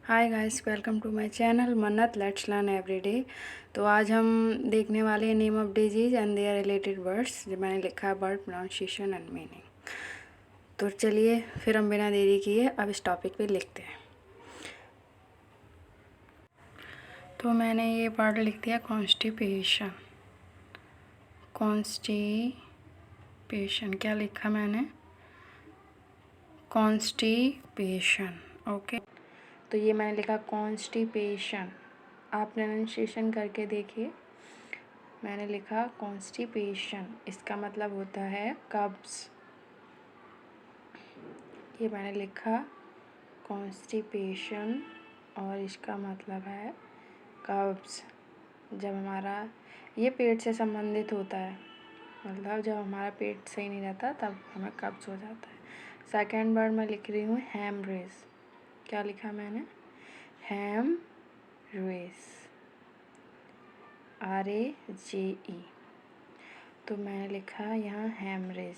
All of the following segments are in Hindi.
Hi guys, welcome to my channel Mannat let's learn everyday. तो आज हम देखने वाले हैं name of disease and their related words, जो मैंने लिखा है वर्ड प्रोनाउंसिएशन एंड मीनिंग। तो चलिए फिर हम बिना देरी किए अब इस टॉपिक पे लिखते हैं। तो मैंने ये वर्ड लिख दिया कॉन्स्टिपेशन। कॉन्स्टिपेशन क्या लिखा मैंने? कॉन्स्टिपेशन। ओके, तो ये मैंने लिखा कॉन्स्टिपेशन। आप प्रोनाउंसिएशन करके देखिए। मैंने लिखा कॉन्स्टिपेशन, इसका मतलब होता है कब्ज़। ये मैंने लिखा कॉन्स्टिपेशन और इसका मतलब है कब्ज़। जब हमारा ये पेट से संबंधित होता है, मतलब जब हमारा पेट सही नहीं रहता तब हमें कब्ज़ हो जाता है। सेकेंड वर्ड मैं लिख रही हूँ हेमरेज। क्या लिखा मैंने? Haemorrhage, RAJE। तो मैंने लिखा यहाँ हेमरेज।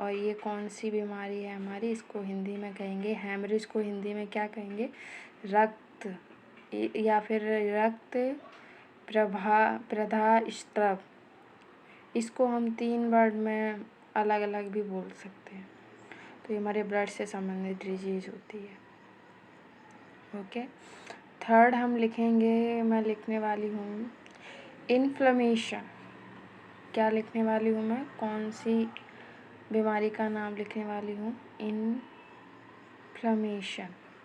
और ये कौन सी बीमारी है हमारी? इसको हिंदी में कहेंगे, हेमरेज को हिंदी में क्या कहेंगे? रक्त या फिर रक्त प्रदास्त्राव। इसको हम 3 वर्ड में अलग अलग भी बोल सकते हैं। तो ये हमारे ब्लड से संबंधित डिजीज होती है। ओके, थर्ड हम लिखेंगे, मैं लिखने वाली हूँ इन्फ्लेमेशन। क्या लिखने वाली हूँ मैं? कौन सी बीमारी का नाम लिखने वाली हूँ? इन्फ्लेमेशन।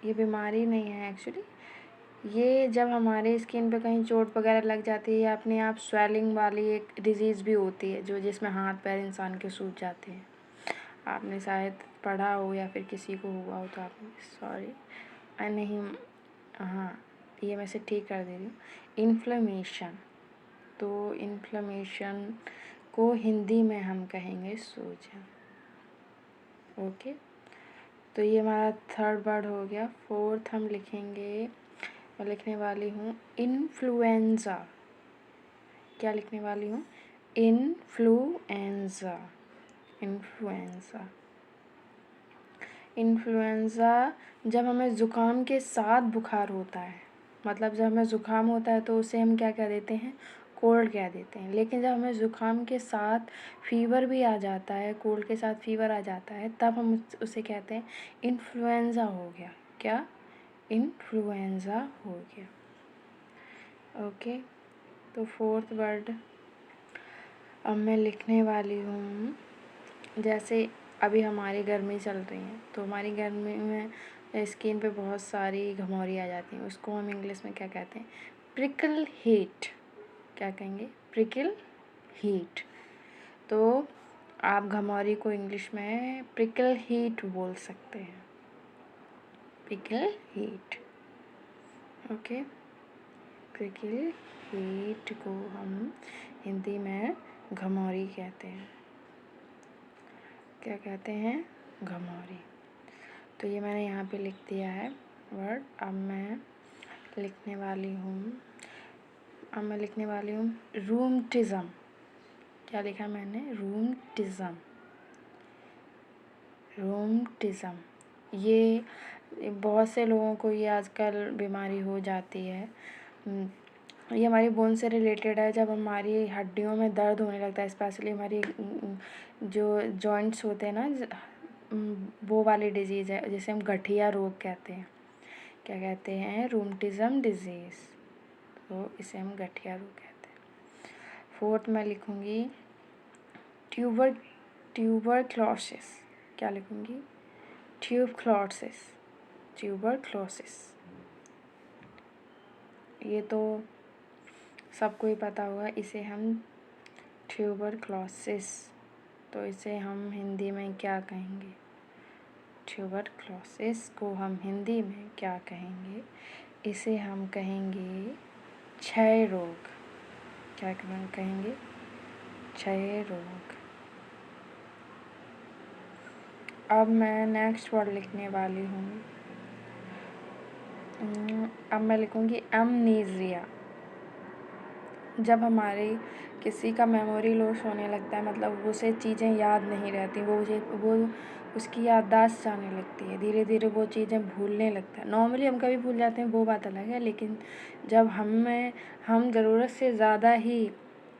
ये बीमारी नहीं है एक्चुअली, ये जब हमारे स्किन पे कहीं चोट वगैरह लग जाती है या अपने आप स्वेलिंग वाली एक डिजीज़ भी होती है, जो जिसमें हाथ पैर इंसान के सूज जाते हैं। आपने शायद पढ़ा हो या फिर किसी को हुआ हो, तो आपने सॉरी नहीं, हाँ, ये मैं से ठीक कर दे रही हूँ। इन्फ्लेमेशन, तो इन्फ्लेमेशन को हिंदी में हम कहेंगे सूजन। ओके, तो ये हमारा थर्ड वर्ड हो गया। फोर्थ हम लिखेंगे, मैं लिखने वाली हूँ इन्फ्लुएंज़ा। क्या लिखने वाली हूँ? इन्फ्लुएंज़ा। इन्फ्लुएंज़ा। इन्फ्लुएंज़ा जब हमें ज़ुकाम के साथ बुखार होता है, मतलब जब हमें ज़ुकाम होता है तो उसे हम क्या कह देते हैं? कोल्ड कह देते हैं। लेकिन जब हमें ज़ुकाम के साथ फीवर भी आ जाता है, कोल्ड के साथ फीवर आ जाता है, तब हम उसे कहते हैं इन्फ्लुएंज़ा हो गया। क्या? इन्फ्लुएंज़ा हो गया। ओके, तो फोर्थ वर्ड अब मैं लिखने वाली हूँ, जैसे अभी हमारी गर्मी चल रही है, तो हमारी गर्मी में स्किन पे बहुत सारी घमौरी आ जाती हैं। उसको हम इंग्लिश में क्या कहते हैं? Prickle heat. क्या कहेंगे? Prickle heat. तो आप घमौरी को इंग्लिश में प्रिकल हीट बोल सकते हैं। Prickle heat. Okay, prickle heat को हम हिंदी में घमौरी कहते हैं। क्या कहते हैं? घमौरी। तो ये मैंने यहाँ पे लिख दिया है वर्ड। अब मैं लिखने वाली हूँ रूमटिज़म। क्या लिखा मैंने? रूमटिज़म। रूमटिज़म, ये बहुत से लोगों को ये आजकल बीमारी हो जाती है। ये हमारी बोन से रिलेटेड है। जब हमारी हड्डियों में दर्द होने लगता है, स्पेशली हमारी जो जॉइंट्स होते हैं ना, वो वाली डिजीज़ है जिसे हम गठिया रोग कहते हैं। क्या कहते हैं? Rheumatism disease. तो इसे हम गठिया रोग कहते हैं। फोर्थ मैं लिखूँगी ट्यूबरक्लोसिस। क्या लिखूँगी? ट्यूबरक्लोसिस। ये तो सबको ही पता होगा, इसे हम ट्यूबरक्लोसिस, तो इसे हम हिंदी में क्या कहेंगे? ट्यूबरक्लोसिस को हम हिंदी में क्या कहेंगे? इसे हम कहेंगे क्षय रोग। क्या कहेंगे? क्षय रोग। अब मैं नेक्स्ट वर्ड लिखने वाली हूँ। अब मैं लिखूँगी अमनीज़िया। जब हमारे किसी का मेमोरी लॉस होने लगता है, मतलब उसे चीज़ें याद नहीं रहती, वो उसकी याददाश्त जाने लगती है, धीरे धीरे वो चीज़ें भूलने लगता है। नॉर्मली हम कभी भूल जाते हैं, वो बात अलग है, लेकिन जब हम ज़रूरत से ज़्यादा ही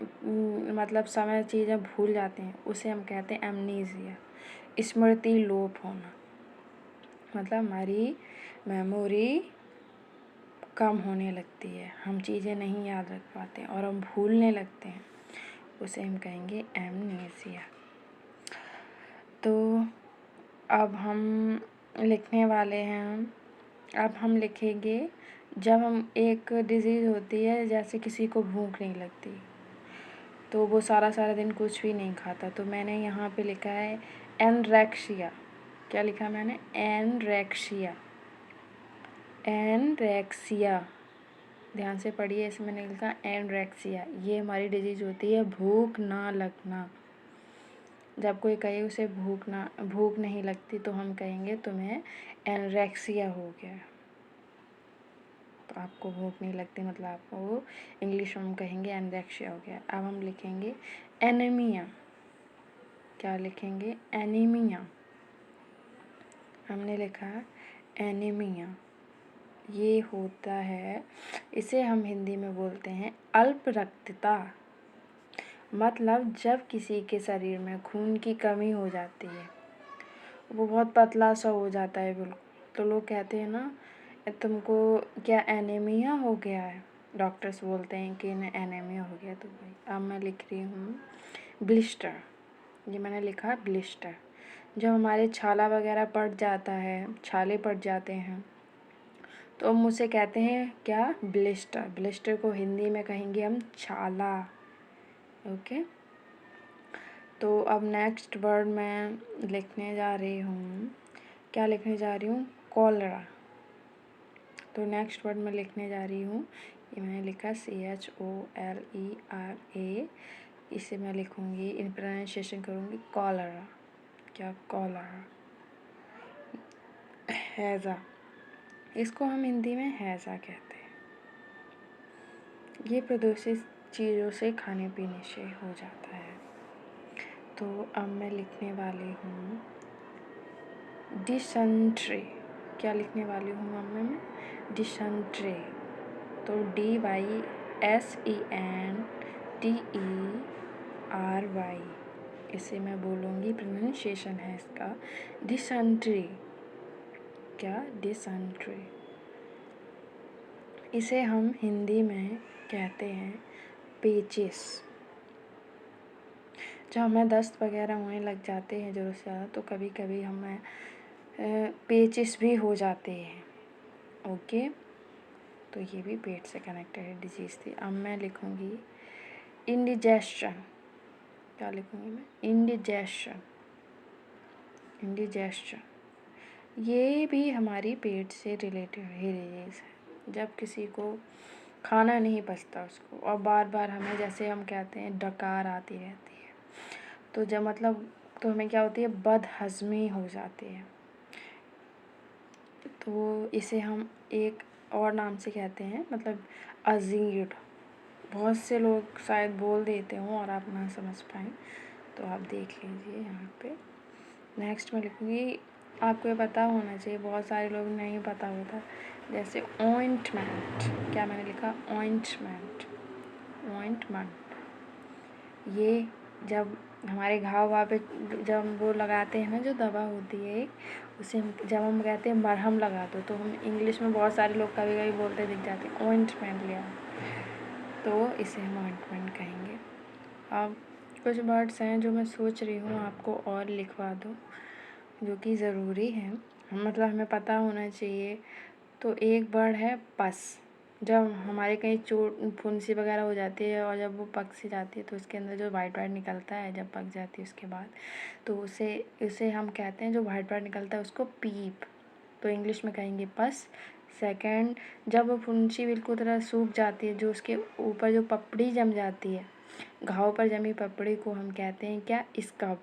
मतलब समय चीज़ें भूल जाते हैं, उसे हम कहते हैं एमनीजिया, स्मृति लोप होना। मतलब हमारी मेमोरी कम होने लगती है, हम चीज़ें नहीं याद रख पाते हैं और हम भूलने लगते हैं, उसे हम कहेंगे एमनेसिया। तो अब हम लिखने वाले हैं, अब हम लिखेंगे जब हम एक डिज़ीज़ होती है, जैसे किसी को भूख नहीं लगती तो वो सारा सारा दिन कुछ भी नहीं खाता, तो मैंने यहाँ पे लिखा है एनरेक्सिया। क्या लिखा मैंने? एनरेक्सिया, एनरेक्सिया, ध्यान से पढ़िए, इसमें मैंने लिखा एनरेक्सिया। ये हमारी डिजीज़ होती है भूख ना लगना। जब कोई कहे उसे भूख नहीं लगती तो हम कहेंगे तुम्हें एनरेक्सिया हो गया, तो आपको भूख नहीं लगती, मतलब आपको इंग्लिश में हम कहेंगे एनरेक्सिया हो गया। अब हम लिखेंगे एनीमिया। क्या लिखेंगे? एनीमिया। हमने लिखा एनीमिया, ये होता है, इसे हम हिंदी में बोलते हैं अल्प रक्तता। मतलब जब किसी के शरीर में खून की कमी हो जाती है, वो बहुत पतला सा हो जाता है बिल्कुल, तो लोग कहते हैं ना तुमको क्या एनीमिया हो गया है, डॉक्टर्स बोलते हैं कि एनीमिया हो गया। तो भाई अब मैं लिख रही हूँ ब्लिस्टर। ये मैंने लिखा ब्लिस्टर। जब हमारे छाला वगैरह पड़ जाता है, छाले पड़ जाते हैं, तो हम उसे कहते हैं क्या? ब्लिस्टर। ब्लिस्टर को हिंदी में कहेंगे हम छाला। ओके, तो अब नेक्स्ट वर्ड मैं लिखने जा रही हूँ, क्या लिखने जा रही हूँ? कॉलरा। तो नेक्स्ट वर्ड मैं लिखने जा रही हूँ, ये मैंने लिखा CHOLERA। इसे मैं लिखूँगी, इन प्रोनाउंसिएशन करूँगी कॉलरा। क्या? कॉलरा। हैज़ा, इसको हम हिंदी में हैज़ा कहते हैं। ये प्रदूषित चीज़ों से, खाने पीने से हो जाता है। तो अब मैं लिखने वाली हूँ डिसेंट्री। क्या लिखने वाली हूँ अब मैं? डिसेंट्री। तो DYSENTERY, इसे मैं बोलूँगी, प्रोनाउंसिएशन है इसका डिसेंट्री। क्या? डिसेंट्री। इसे हम हिंदी में कहते हैं पेचिस। जब हमें दस्त वगैरह होने लग जाते हैं ज़रूरत से ज़्यादा, तो कभी कभी हमें पेचिस भी हो जाते हैं। ओके, तो ये भी पेट से कनेक्टेड है डिजीज़ थी। अब मैं लिखूँगी इंडिजेशन। क्या लिखूँगी मैं? इंडिजेशन। इंडिजेशन, ये भी हमारी पेट से रिलेटेड ही डिजीज़ है। जब किसी को खाना नहीं पचता उसको, और बार बार हमें, जैसे हम कहते हैं, डकार आती रहती है, तो जब मतलब तो हमें क्या होती है? बदहज़मी हो जाती है। तो इसे हम एक और नाम से कहते हैं, मतलब अजीड। बहुत से लोग शायद बोल देते हों और आप ना समझ पाएँ, तो आप देख लीजिए यहाँ पे। नेक्स्ट मैं लिखूँगी, आपको ये पता होना चाहिए, बहुत सारे लोग नहीं पता होता, जैसे ऑइंटमेंट। क्या मैंने लिखा? ऑइंटमेंट। ऑइंटमेंट, ये जब हमारे घाव वहाँ पे जब हम वो लगाते हैं ना, जो दवा होती है एक, उसे हम जब हम कहते हैं मरहम लगा दो, तो हम इंग्लिश में बहुत सारे लोग कभी कभी बोलते दिख जाते हैं ऑइंटमेंट लिया, तो इसे हम ऑइंटमेंट कहेंगे। अब कुछ वर्ड्स हैं जो मैं सोच रही हूँ आपको और लिखवा दूँ, जो कि ज़रूरी है, मतलब हमें पता होना चाहिए। तो एक वर्ड है पस। जब हमारे कहीं चोट फुंसी वगैरह हो जाती है और जब वो पक सी जाती है, तो उसके अंदर जो वाइट वाइट निकलता है जब पक जाती है उसके बाद, तो उसे हम कहते हैं, जो वाइट वाइट निकलता है उसको पीप। तो इंग्लिश में कहेंगे पस। सेकंड, जब वो फुंसी बिल्कुल तरह सूख जाती है, जो उसके ऊपर जो पपड़ी जम जाती है, घाव पर जमी पपड़ी को हम कहते हैं क्या? स्कब।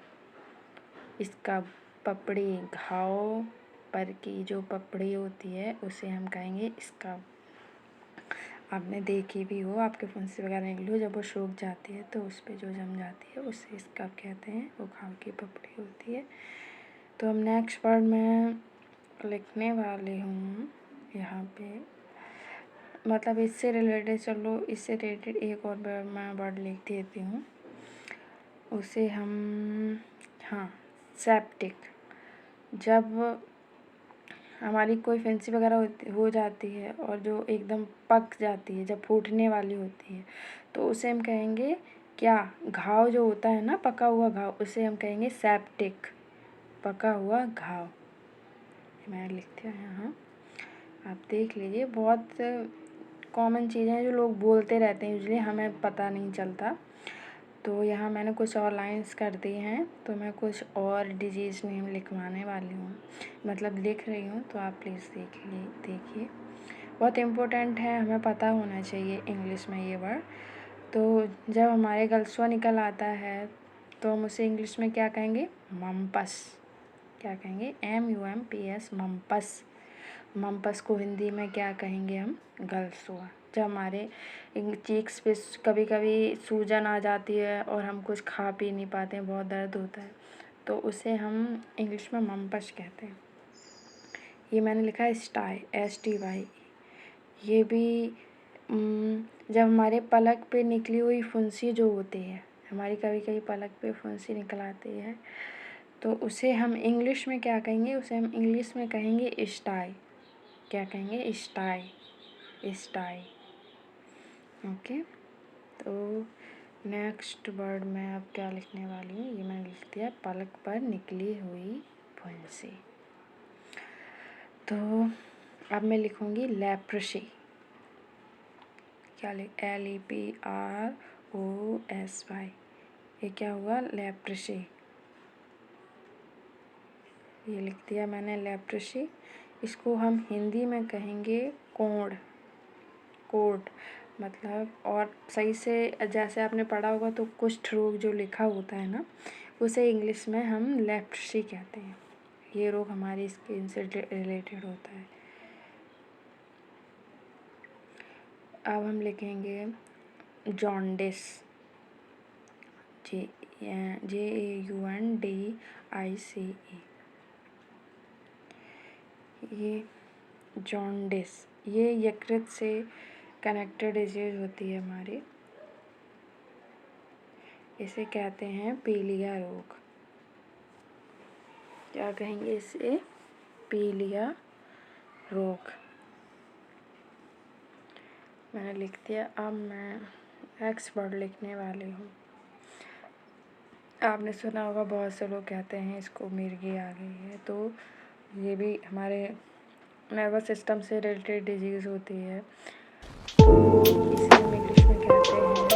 स्कब, पपड़ी, घाव पर की जो पपड़ी होती है उसे हम कहेंगे स्कब। आपने देखी भी हो, आपके फुंसी वगैरह निकली हो, जब वो सूख जाती है तो उस पे जो जम जाती है उसे स्कब कहते हैं, वो घाव की पपड़ी होती है। तो हम नेक्स्ट वर्ड में लिखने वाली हूँ यहाँ पे, मतलब इससे रिलेटेड, चलो इससे रिलेटेड एक और मैं वर्ड लिख देती हूँ, उसे हम, हाँ, सेप्टिक। जब हमारी कोई फुंसी वगैरह हो जाती है और जो एकदम पक जाती है, जब फूटने वाली होती है, तो उसे हम कहेंगे क्या, घाव जो होता है ना, पका हुआ घाव, उसे हम कहेंगे सेप्टिक, पका हुआ घाव। मैं लिखती हूँ यहाँ, आप देख लीजिए। बहुत कॉमन चीज़ें हैं जो लोग बोलते रहते हैं, यूजली हमें पता नहीं चलता। तो यहाँ मैंने कुछ और लाइंस कर दी हैं, तो मैं कुछ और डिजीज़ नेम लिखवाने वाली हूँ, मतलब लिख रही हूँ, तो आप प्लीज़ देखिए। बहुत इम्पोर्टेंट है, हमें पता होना चाहिए इंग्लिश में ये वर्ड। तो जब हमारे गलसुआ निकल आता है तो हम उसे इंग्लिश में क्या कहेंगे, मम्पस। क्या कहेंगे, MUMPS, मम्पस। मम्पस को हिंदी में क्या कहेंगे हम, गलसुआ। जब हमारे चीक्स पे कभी कभी सूजन आ जाती है और हम कुछ खा पी नहीं पाते हैं, बहुत दर्द होता है, तो उसे हम इंग्लिश में मम्पस कहते हैं। ये मैंने लिखा है स्टाई, STY। ये भी जब हमारे पलक पे निकली हुई फुंसी जो होती है, हमारी कभी कभी पलक पे फुंसी निकल आती है, तो उसे हम इंग्लिश में क्या कहेंगे, उसे हम इंग्लिश में कहेंगे स्टाई। क्या कहेंगे, स्टाई। ओके। तो नेक्स्ट वर्ड में अब क्या लिखने वाली हूँ, ये मैंने लिख दिया, पलक पर निकली हुई फुंसी। तो अब मैं लिखूँगी लेप्रोसी। क्या लिख, LEPROSY। ये क्या हुआ, लेप्रोसी। ये लिख दिया मैंने, लेप्रोसी। इसको हम हिंदी में कहेंगे कोढ़, मतलब, और सही से जैसे आपने पढ़ा होगा तो कुष्ठ रोग जो लिखा होता है ना, उसे इंग्लिश में हम लेप्रोसी कहते हैं। ये रोग हमारी स्किन से रिलेटेड होता है। अब हम लिखेंगे जॉन्डिस, JAUNDICE। ये जॉन्डिस, ये यकृत से कनेक्टेड डिजीज होती है हमारी, इसे कहते हैं पीलिया रोग। क्या कहेंगे इसे, पीलिया रोग। मैंने लिख दिया। अब मैं नेक्स्ट वर्ड लिखने वाली हूँ। आपने सुना होगा, बहुत से लोग कहते हैं इसको मिर्गी आ गई है, तो ये भी हमारे नर्वस सिस्टम से रिलेटेड डिजीज़ होती है। तो इसे हम इंग्लिश में कहते हैं